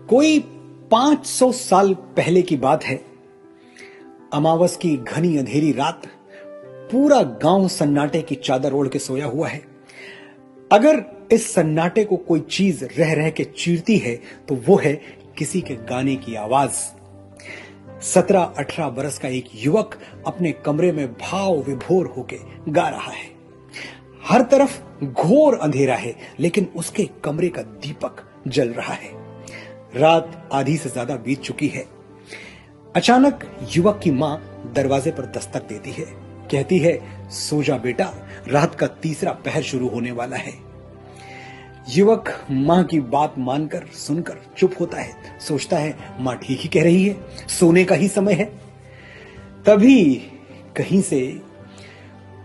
कोई 500 साल पहले की बात है। अमावस की घनी अंधेरी रात, पूरा गांव सन्नाटे की चादर ओढ़ के सोया हुआ है। अगर इस सन्नाटे को कोई चीज रह रह के चीरती है तो वो है किसी के गाने की आवाज। 17-18 बरस का एक युवक अपने कमरे में भाव विभोर होके गा रहा है। हर तरफ घोर अंधेरा है, लेकिन उसके कमरे का दीपक जल रहा है। रात आधी से ज्यादा बीत चुकी है। अचानक युवक की मां दरवाजे पर दस्तक देती है। कहती है, सो जा बेटा, रात का तीसरा पहर शुरू होने वाला है। युवक मां की बात मानकर सुनकर चुप होता है। सोचता है मां ठीक ही कह रही है, सोने का ही समय है। तभी कहीं से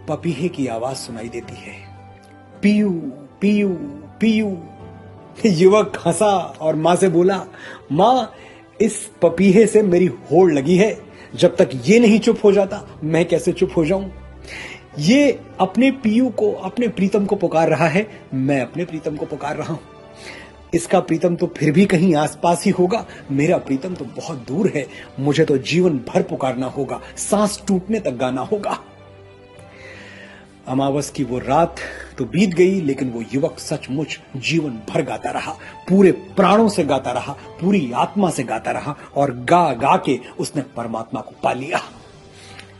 पपीहे की आवाज सुनाई देती है, पीयू पीयू पीयू। युवक हंसा और मां से बोला, मां, इस पपीहे से मेरी होड़ लगी है। जब तक ये नहीं चुप हो जाता, मैं कैसे चुप हो जाऊं। ये अपने पीयू को, अपने प्रीतम को पुकार रहा है, मैं अपने प्रीतम को पुकार रहा हूं। इसका प्रीतम तो फिर भी कहीं आसपास ही होगा, मेरा प्रीतम तो बहुत दूर है। मुझे तो जीवन भर पुकारना होगा, सांस टूटने तक गाना होगा। अमावस की वो रात तो बीत गई, लेकिन वो युवक सचमुच जीवन भर गाता रहा, पूरे प्राणों से गाता रहा, पूरी आत्मा से गाता रहा, और गा गा के उसने परमात्मा को पा लिया।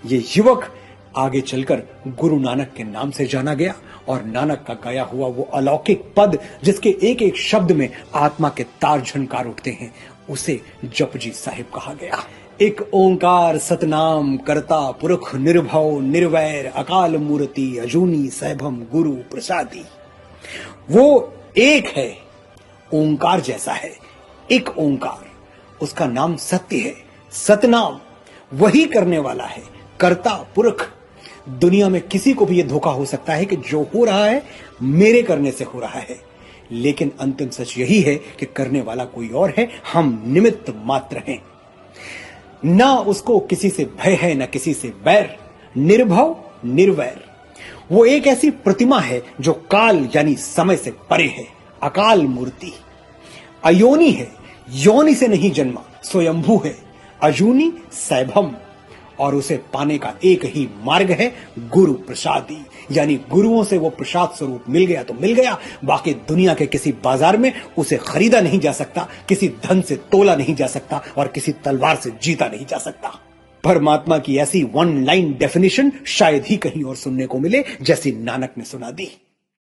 ये युवक आगे चलकर गुरु नानक के नाम से जाना गया, और नानक का गाया हुआ वो अलौकिक पद, जिसके एक एक शब्द में आत्मा के तार झनकार उठते हैं, उसे जपजी साहिब कहा गया। एक ओंकार सतनाम करता पुरख निर्भव निर्वैर अकाल मूर्ति अजूनी सैभम गुरु प्रसादी। वो एक है, ओंकार जैसा है, एक ओंकार, उसका नाम सत्य है। सतनाम वही करने वाला है, करता पुरख। दुनिया में किसी को भी यह धोखा हो सकता है कि जो हो रहा है मेरे करने से हो रहा है, लेकिन अंतिम सच यही है कि करने वाला कोई और है, हम निमित्त मात्र हैं। ना उसको किसी से भय है, ना किसी से बैर, निर्भव निर्वैर। वो एक ऐसी प्रतिमा है जो काल यानी समय से परे है, अकाल मूर्ति। अयोनी है, योनि से नहीं जन्मा, स्वयंभू है। अजूनी सैभम, और उसे पाने का एक ही मार्ग है, गुरु प्रसादी, यानी गुरुओं से वो प्रसाद स्वरूप मिल गया तो मिल गया, बाकी दुनिया के किसी बाजार में उसे खरीदा नहीं जा सकता, किसी धन से तोला नहीं जा सकता, और किसी तलवार से जीता नहीं जा सकता। परमात्मा की ऐसी वन लाइन डेफिनेशन शायद ही कहीं और सुनने को मिले जैसी नानक ने सुना दी।